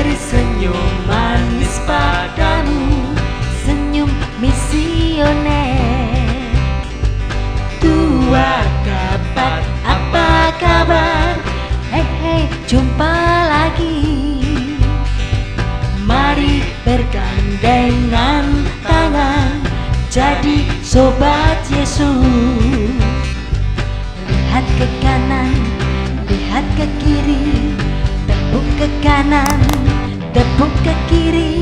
beri senyum manis padamu, senyum misioner. Tua kabat, apa kabar? Hei hei, jumpa lagi. Mari bergandengan tangan, jadi sobat Yesus. Lihat ke kanan, lihat ke kiri, tepuk ke kanan, tepuk ke kiri,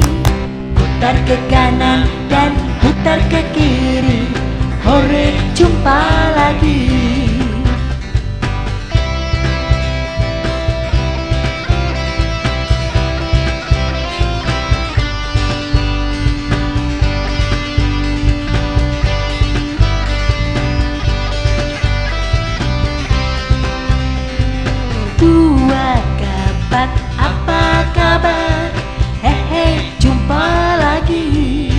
putar ke kanan dan putar ke kiri. Hore, jumpa lagi. Tua kabat, apa kabar? Hei, jumpa lagi.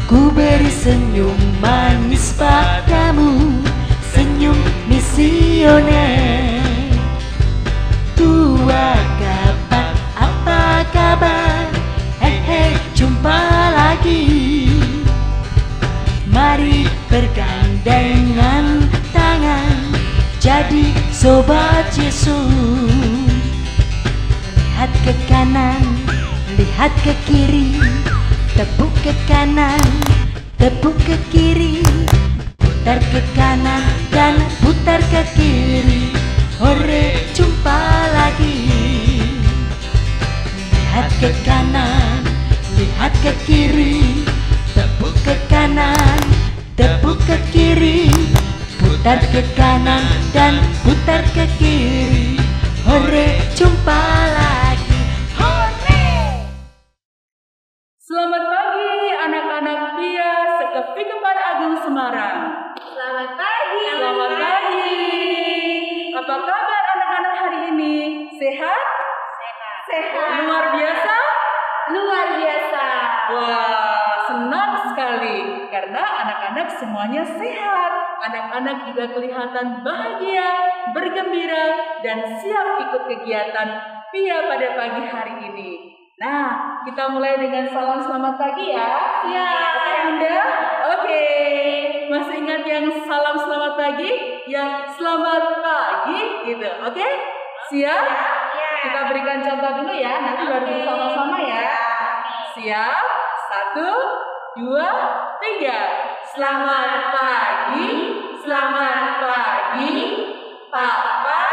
Ku beri senyum manis padamu, senyum misioner. Tua kabat, apa kabar? Hei, jumpa lagi. Mari bergandengan tangan, jadi sobat Yesus. Lihat ke kanan, lihat ke kiri, tepuk ke kanan, tepuk ke kiri, putar ke kanan dan putar ke kiri. Hore, jumpa lagi. Lihat ke kanan, lihat ke kiri, tepuk ke kanan, tepuk ke kiri, putar ke kanan dan putar ke kiri. Hore, jumpa lagi. Hore! Selamat pagi anak-anak Pia Sekepikepan Agung Semarang. Selamat pagi. Selamat pagi. Apa kabar anak-anak hari ini? Sehat? Sehat. Luar biasa? Luar biasa. Wah, senang sekali karena anak-anak semuanya sehat. Anak-anak juga kelihatan bahagia, bergembira, dan siap ikut kegiatan Pia pada pagi hari ini. Nah, kita mulai dengan salam selamat pagi ya. Ya. Oke, Bunda? Oke. Masih ingat yang salam selamat pagi? Yang selamat pagi gitu. Oke? Siap? Ya. Kita berikan contoh dulu ya. Nanti baru bersama-sama ya. Siap? 1, 2, 3. Selamat pagi. Selamat pagi. Papa.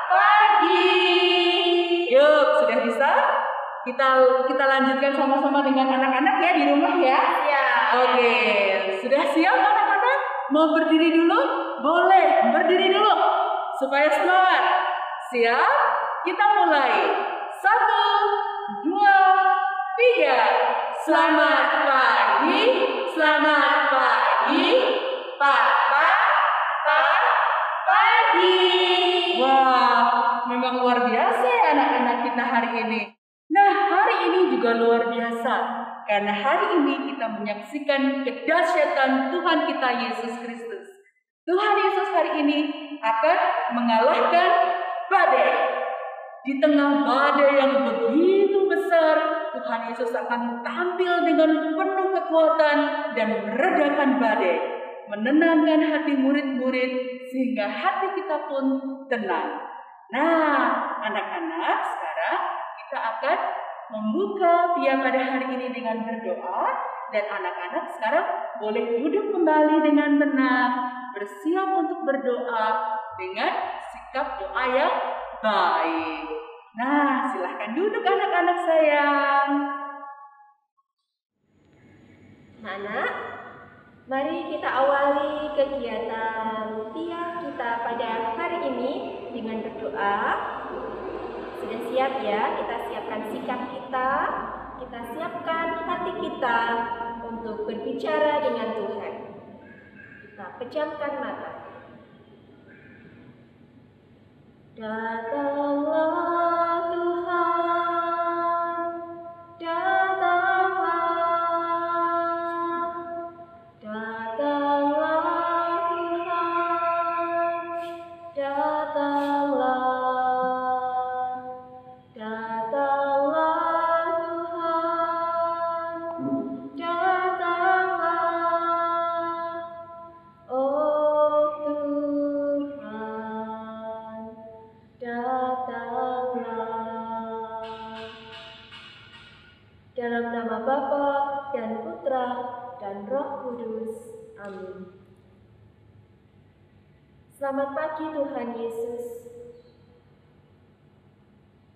Pagi. Yuk, sudah bisa? Kita lanjutkan sama-sama dengan anak-anak ya di rumah ya. Ya. Oke, sudah siap anak-anak? Mau berdiri dulu? Boleh, berdiri dulu supaya semangat. Siap? Kita mulai. 1, 2, 3. Selamat pagi. Selamat pagi. Papa. Pagi. Wah, memang luar biasa ya anak-anak kita hari ini. Nah, hari ini juga luar biasa karena hari ini kita menyaksikan kedahsyatan Tuhan kita Yesus Kristus. Tuhan Yesus hari ini akan mengalahkan badai. Di tengah badai yang begitu besar, Tuhan Yesus akan tampil dengan penuh kekuatan dan meredakan badai, menenangkan hati murid-murid sehingga hati kita pun tenang. Nah, anak-anak, sekarang kita akan membuka Pia pada hari ini dengan berdoa, dan anak-anak sekarang boleh duduk kembali dengan tenang, bersiap untuk berdoa dengan sikap doa yang baik. Nah, silahkan duduk anak-anak sayang. Anak, mari kita awali kegiatan Pia kita pada hari ini dengan berdoa. Sudah siap ya? Kita siapkan sikap kita siapkan hati kita untuk berbicara dengan Tuhan. Kita pejamkan mata. Datanglah Tuhan, datanglah, datanglah Tuhan, datanglah, datanglah. Dalam nama Bapa dan Putra dan Roh Kudus. Amin. Selamat pagi Tuhan Yesus.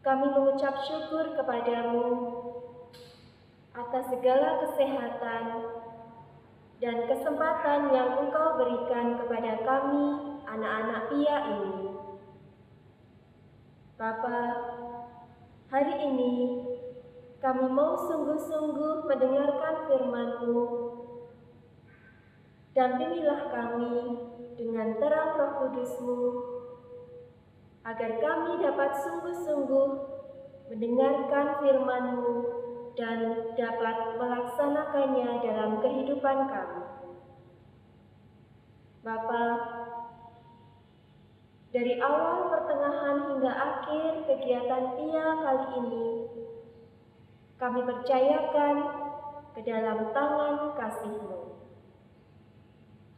Kami mengucap syukur kepadamu atas segala kesehatan dan kesempatan yang Engkau berikan kepada kami, anak-anak Pia ini. Bapa, hari ini kami mau sungguh-sungguh mendengarkan firman-Mu. Dampingilah kami dengan terang Roh Kudus-Mu, agar kami dapat sungguh-sungguh mendengarkan firman-Mu dan dapat melaksanakannya dalam kehidupan kami. Bapa, dari awal, pertengahan hingga akhir kegiatan Pia kali ini, kami percayakan ke dalam tangan kasih-Mu.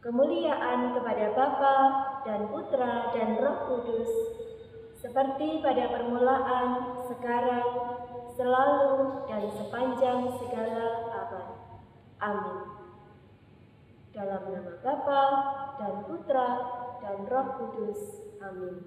Kemuliaan kepada Bapa dan Putra dan Roh Kudus, seperti pada permulaan, sekarang, selalu, dan sepanjang segala abad. Amin. Dalam nama Bapa dan Putra dan Roh Kudus. Amin.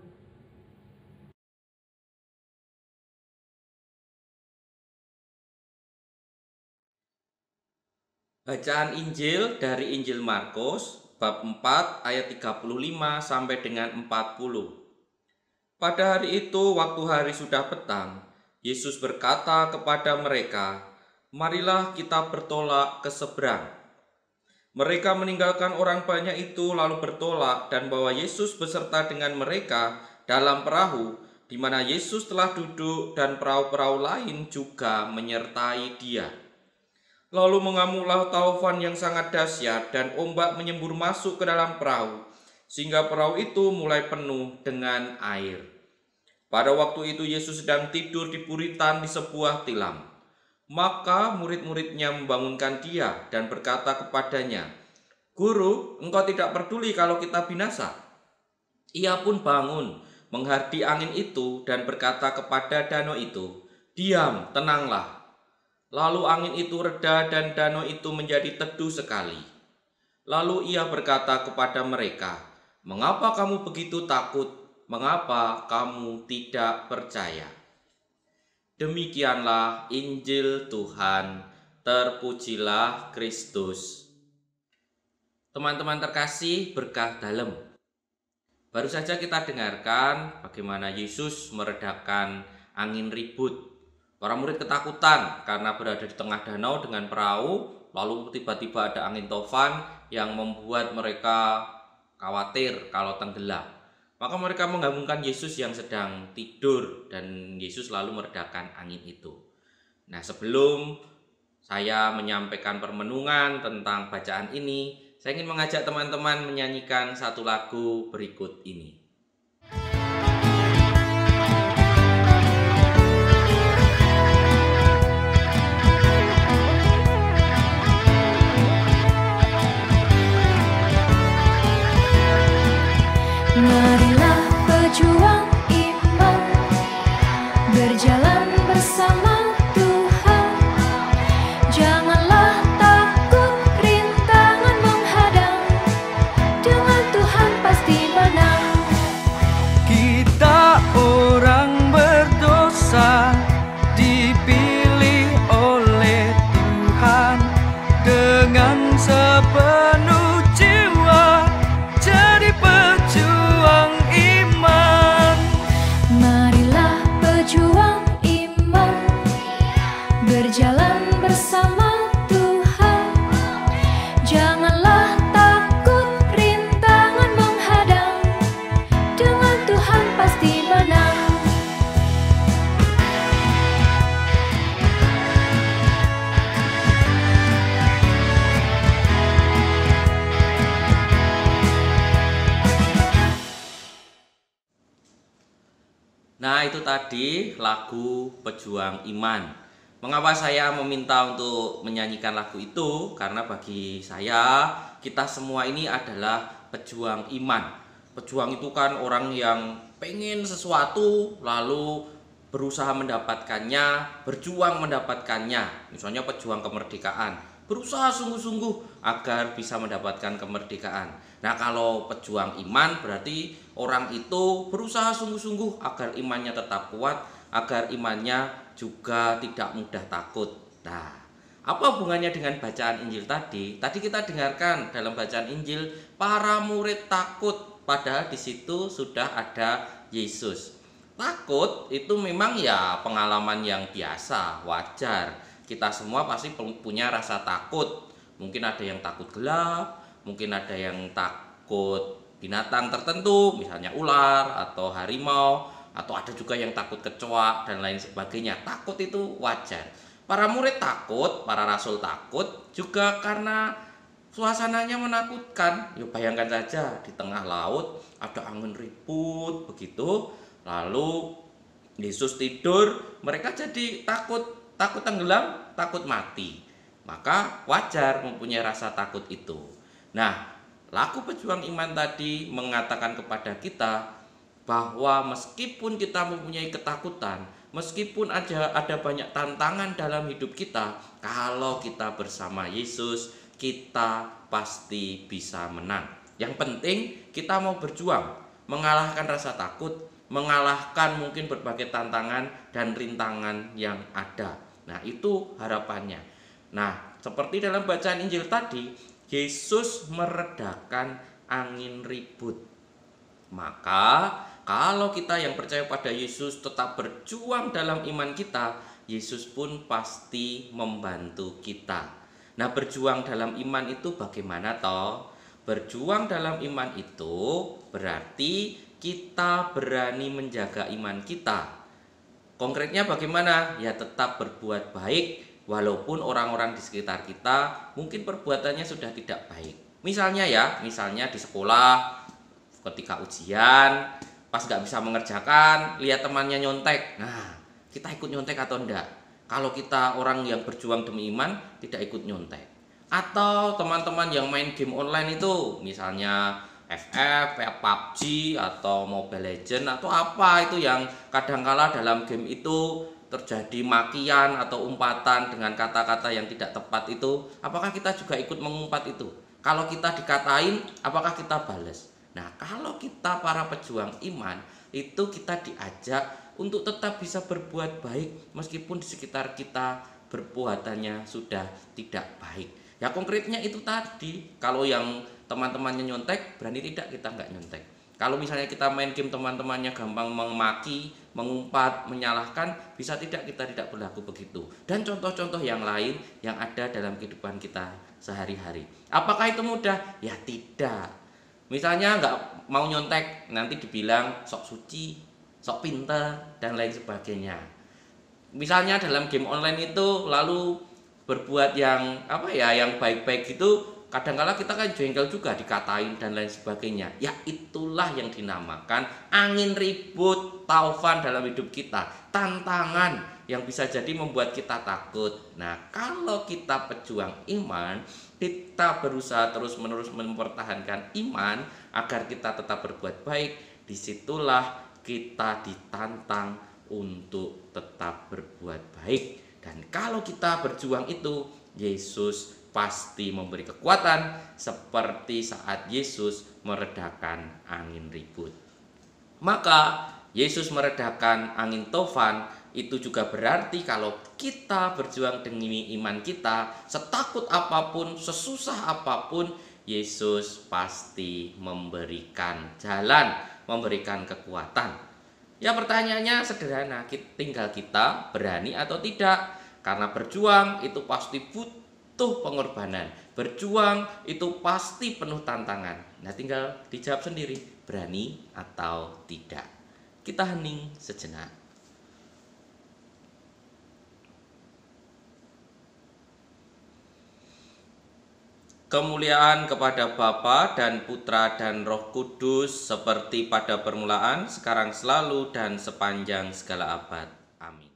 Bacaan Injil dari Injil Markus bab 4 ayat 35 sampai dengan 40. Pada hari itu waktu hari sudah petang, Yesus berkata kepada mereka, "Marilah kita bertolak ke seberang." Mereka meninggalkan orang banyak itu lalu bertolak dan bawa Yesus beserta dengan mereka dalam perahu di mana Yesus telah duduk dan perahu-perahu lain juga menyertai Dia. Lalu mengamuklah taufan yang sangat dahsyat dan ombak menyembur masuk ke dalam perahu, sehingga perahu itu mulai penuh dengan air. Pada waktu itu Yesus sedang tidur di buritan di sebuah tilam. Maka murid-muridnya membangunkan Dia dan berkata kepadanya, "Guru, engkau tidak peduli kalau kita binasa?" Ia pun bangun, menghardi angin itu dan berkata kepada danau itu, "Diam, tenanglah." Lalu angin itu reda dan danau itu menjadi teduh sekali. Lalu ia berkata kepada mereka, "Mengapa kamu begitu takut? Mengapa kamu tidak percaya?" Demikianlah Injil Tuhan. Terpujilah Kristus. Teman-teman terkasih, berkah dalem. Baru saja kita dengarkan bagaimana Yesus meredakan angin ribut. Para murid ketakutan karena berada di tengah danau dengan perahu, lalu tiba-tiba ada angin tofan yang membuat mereka khawatir kalau tenggelam. Maka mereka menggabungkan Yesus yang sedang tidur dan Yesus lalu meredakan angin itu. Nah, sebelum saya menyampaikan permenungan tentang bacaan ini, saya ingin mengajak teman-teman menyanyikan satu lagu berikut ini. Marilah pejuang iman berjalan bersama Tuhan. Janganlah takut rintangan menghadang, dengan Tuhan pasti menang. Kita orang berdosa dipilih oleh Tuhan dengan sepenuh jiwa jadi pejuang iman. Marilah pejuang iman berjalan bersama Tuhan. Janganlah takut rintangan menghadang, dengan Tuhan pasti menang. Nah, itu tadi lagu Pejuang Iman. Mengapa saya meminta untuk menyanyikan lagu itu? Karena bagi saya, kita semua ini adalah pejuang iman. Pejuang itu kan orang yang pengen sesuatu lalu berusaha mendapatkannya, berjuang mendapatkannya. Misalnya pejuang kemerdekaan, berusaha sungguh-sungguh agar bisa mendapatkan kemerdekaan. Nah, kalau pejuang iman berarti orang itu berusaha sungguh-sungguh agar imannya tetap kuat, agar imannya juga tidak mudah takut. Nah, apa hubungannya dengan bacaan Injil tadi? Tadi kita dengarkan dalam bacaan Injil, para murid takut, padahal di situ sudah ada Yesus. Takut itu memang ya pengalaman yang biasa, wajar. Kita semua pasti punya rasa takut. Mungkin ada yang takut gelap, mungkin ada yang takut binatang tertentu, misalnya ular atau harimau, atau ada juga yang takut kecoa dan lain sebagainya. Takut itu wajar. Para murid takut, para rasul takut juga karena suasananya menakutkan. Yuk bayangkan saja di tengah laut ada angin ribut begitu. Lalu Yesus tidur, mereka jadi takut tenggelam, takut mati. Maka wajar mempunyai rasa takut itu. Nah, laku pejuang iman tadi mengatakan kepada kita bahwa meskipun kita mempunyai ketakutan, meskipun ada banyak tantangan dalam hidup kita, kalau kita bersama Yesus, kita pasti bisa menang. Yang penting kita mau berjuang, mengalahkan rasa takut, mengalahkan mungkin berbagai tantangan dan rintangan yang ada. Nah, itu harapannya. Nah, seperti dalam bacaan Injil tadi, Yesus meredakan angin ribut. Maka, kalau kita yang percaya pada Yesus tetap berjuang dalam iman kita, Yesus pun pasti membantu kita. Nah, berjuang dalam iman itu bagaimana toh? Berjuang dalam iman itu berarti kita berani menjaga iman kita. Konkretnya bagaimana? Ya tetap berbuat baik walaupun orang-orang di sekitar kita mungkin perbuatannya sudah tidak baik. Misalnya di sekolah ketika ujian, pas nggak bisa mengerjakan, lihat temannya nyontek. Nah, kita ikut nyontek atau enggak? Kalau kita orang yang berjuang demi iman, tidak ikut nyontek. Atau teman-teman yang main game online itu, misalnya FF, PUBG atau Mobile Legends atau apa itu yang kadangkala dalam game itu terjadi makian atau umpatan dengan kata-kata yang tidak tepat itu, apakah kita juga ikut mengumpat itu? Kalau kita dikatain, apakah kita balas? Nah, kalau kita para pejuang iman, itu kita diajak untuk tetap bisa berbuat baik meskipun di sekitar kita perbuatannya sudah tidak baik. Ya konkretnya itu tadi, kalau yang teman-temannya nyontek, berani tidak kita nggak nyontek. Kalau misalnya kita main game teman-temannya gampang memaki, mengumpat, menyalahkan, bisa tidak kita tidak berlaku begitu. Dan contoh-contoh yang lain yang ada dalam kehidupan kita sehari-hari. Apakah itu mudah? Ya tidak. Misalnya nggak mau nyontek, nanti dibilang sok suci, sok pinter, dan lain sebagainya. Misalnya dalam game online itu lalu berbuat yang yang baik-baik gitu, kadang-kala kita kan jengkel juga, dikatain dan lain sebagainya. Ya itulah yang dinamakan angin ribut, taufan dalam hidup kita, tantangan yang bisa jadi membuat kita takut. Nah, kalau kita pejuang iman, kita berusaha terus-menerus mempertahankan iman agar kita tetap berbuat baik. Disitulah kita ditantang untuk tetap berbuat baik. Dan kalau kita berjuang itu, Yesus pasti memberi kekuatan seperti saat Yesus meredakan angin ribut. Maka Yesus meredakan angin taufan itu juga berarti kalau kita berjuang demi iman kita, setakut apapun, sesusah apapun, Yesus pasti memberikan jalan, memberikan kekuatan. Ya pertanyaannya sederhana, tinggal kita berani atau tidak. Karena berjuang itu pasti butuh pengorbanan. Berjuang itu pasti penuh tantangan. Nah, tinggal dijawab sendiri, berani atau tidak. Kita hening sejenak. Kemuliaan kepada Bapa dan Putra dan Roh Kudus seperti pada permulaan, sekarang selalu dan sepanjang segala abad. Amin.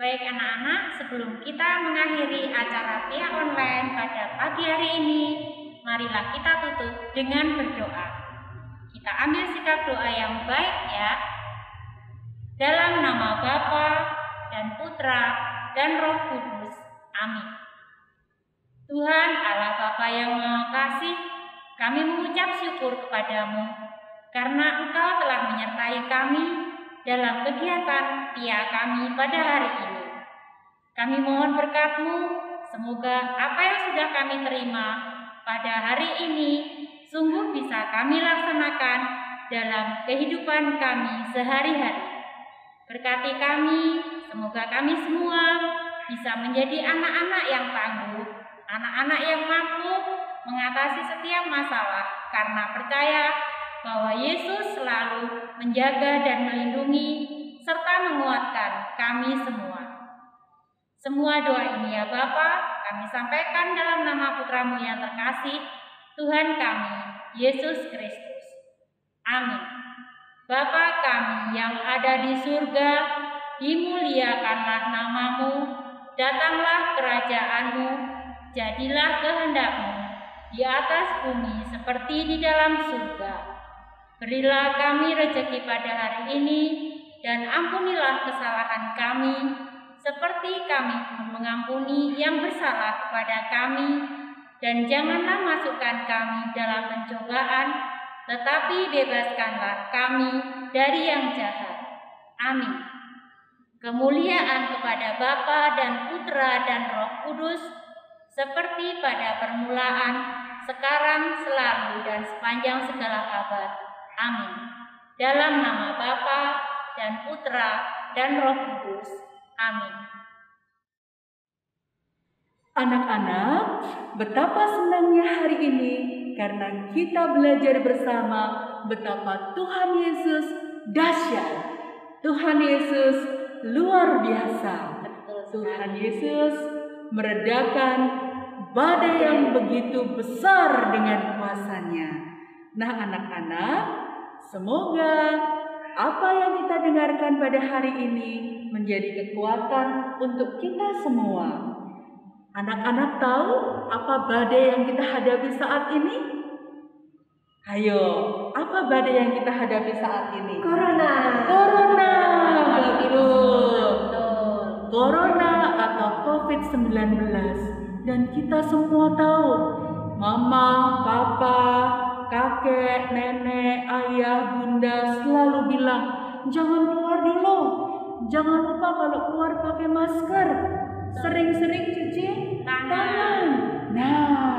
Baik anak-anak, sebelum kita mengakhiri acara via online pada pagi hari ini, marilah kita tutup dengan berdoa. Kita ambil sikap doa yang baik ya. Dalam nama Bapa dan Putra dan Roh Kudus. Amin. Tuhan Allah Bapa yang Maha Kasih, kami mengucap syukur kepadamu karena Engkau telah menyertai kami dalam kegiatan via kami pada hari ini. Kami mohon berkat-Mu, semoga apa yang sudah kami terima pada hari ini sungguh bisa kami laksanakan dalam kehidupan kami sehari-hari. Berkati kami, semoga kami semua bisa menjadi anak-anak yang tangguh, anak-anak yang mampu mengatasi setiap masalah karena percaya bahwa Yesus selalu menjaga dan melindungi serta menguatkan kami semua. Semua doa ini ya Bapa, kami sampaikan dalam nama Putra-Mu yang terkasih, Tuhan kami, Yesus Kristus. Amin. Bapa kami yang ada di surga, dimuliakanlah nama-Mu, datanglah kerajaan-Mu, jadilah kehendak-Mu di atas bumi seperti di dalam surga. Berilah kami rezeki pada hari ini, dan ampunilah kesalahan kami, seperti kami pun mengampuni yang bersalah kepada kami. Dan janganlah masukkan kami dalam pencobaan, tetapi bebaskanlah kami dari yang jahat. Amin. Kemuliaan kepada Bapa dan Putra dan Roh Kudus, seperti pada permulaan, sekarang, selalu, dan sepanjang segala abad. Amin. Dalam nama Bapa dan Putra dan Roh Kudus. Amin. Anak-anak, betapa senangnya hari ini karena kita belajar bersama betapa Tuhan Yesus dahsyat. Tuhan Yesus luar biasa. Tuhan Yesus meredakan badai yang begitu besar dengan kuasa-Nya. Nah anak-anak, semoga apa yang kita dengarkan pada hari ini menjadi kekuatan untuk kita semua. Anak-anak tahu apa badai yang kita hadapi saat ini? Ayo, apa badai yang kita hadapi saat ini? Corona. Corona, betul. Corona atau COVID-19. Dan kita semua tahu, mama, papa, kakek, nenek, ayah, bunda selalu bilang, jangan keluar dulu. Jangan lupa kalau keluar pakai masker. Sering-sering cuci tangan. Nah,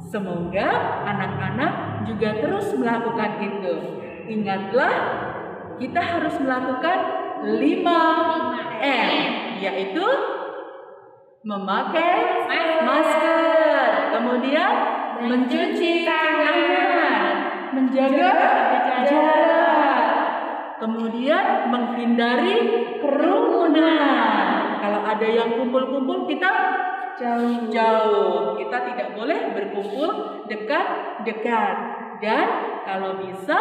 semoga anak-anak juga terus melakukan itu. Ingatlah, kita harus melakukan 5M, yaitu memakai masker, kemudian mencuci tangan, menjaga jarak, kemudian menghindari kerumunan. Kalau ada yang kumpul-kumpul, kita jauh. Kita tidak boleh berkumpul dekat-dekat. Dan kalau bisa,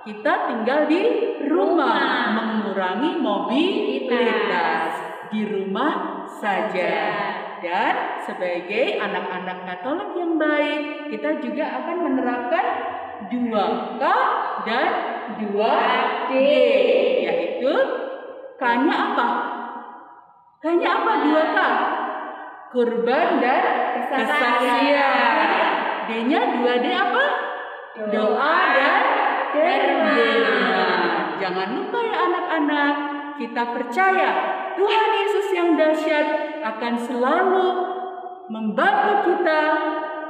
kita tinggal di rumah, mengurangi mobilitas di rumah saja. Dan sebagai anak-anak Katolik yang baik, kita juga akan menerapkan 2K dan 2D, yaitu K-nya apa? K-nya apa 2K? Kurban dan kesaksian. D-nya 2D apa? Doa dan derma. Jangan lupa ya anak-anak, kita percaya Tuhan Yesus yang dahsyat akan selalu membantu kita,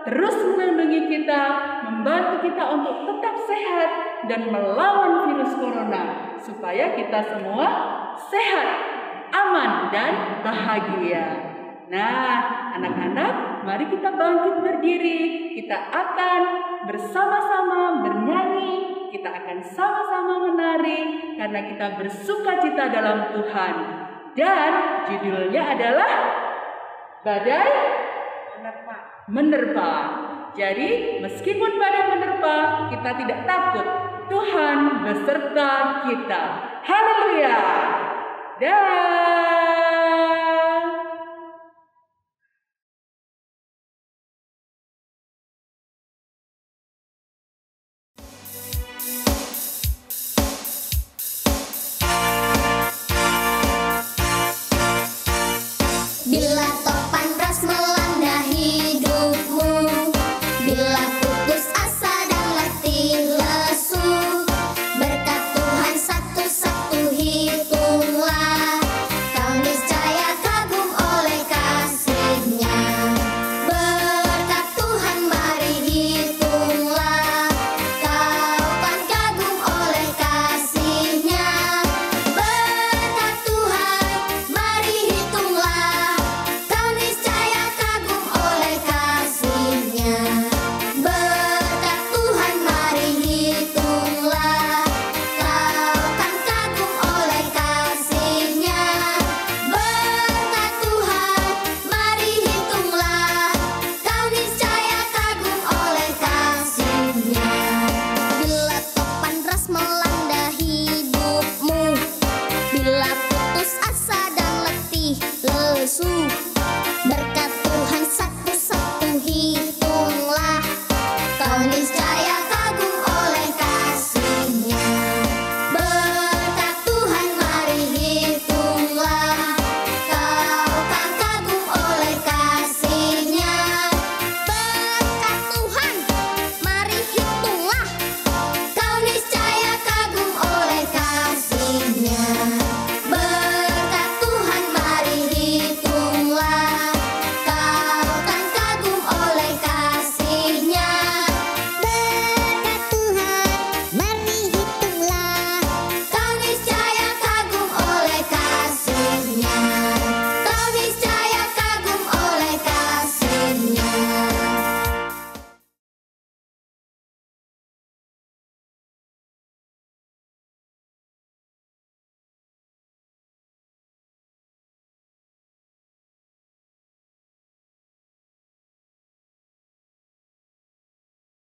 terus melindungi kita, membantu kita untuk tetap sehat dan melawan virus corona, supaya kita semua sehat, aman, dan bahagia. Nah, anak-anak, mari kita bangkit berdiri. Kita akan bersama-sama bernyanyi, kita akan sama-sama menari, karena kita bersukacita dalam Tuhan. Dan judulnya adalah Badai Menerpa. Jadi, meskipun badai menerpa, kita tidak takut. Tuhan beserta kita. Haleluya. Dah.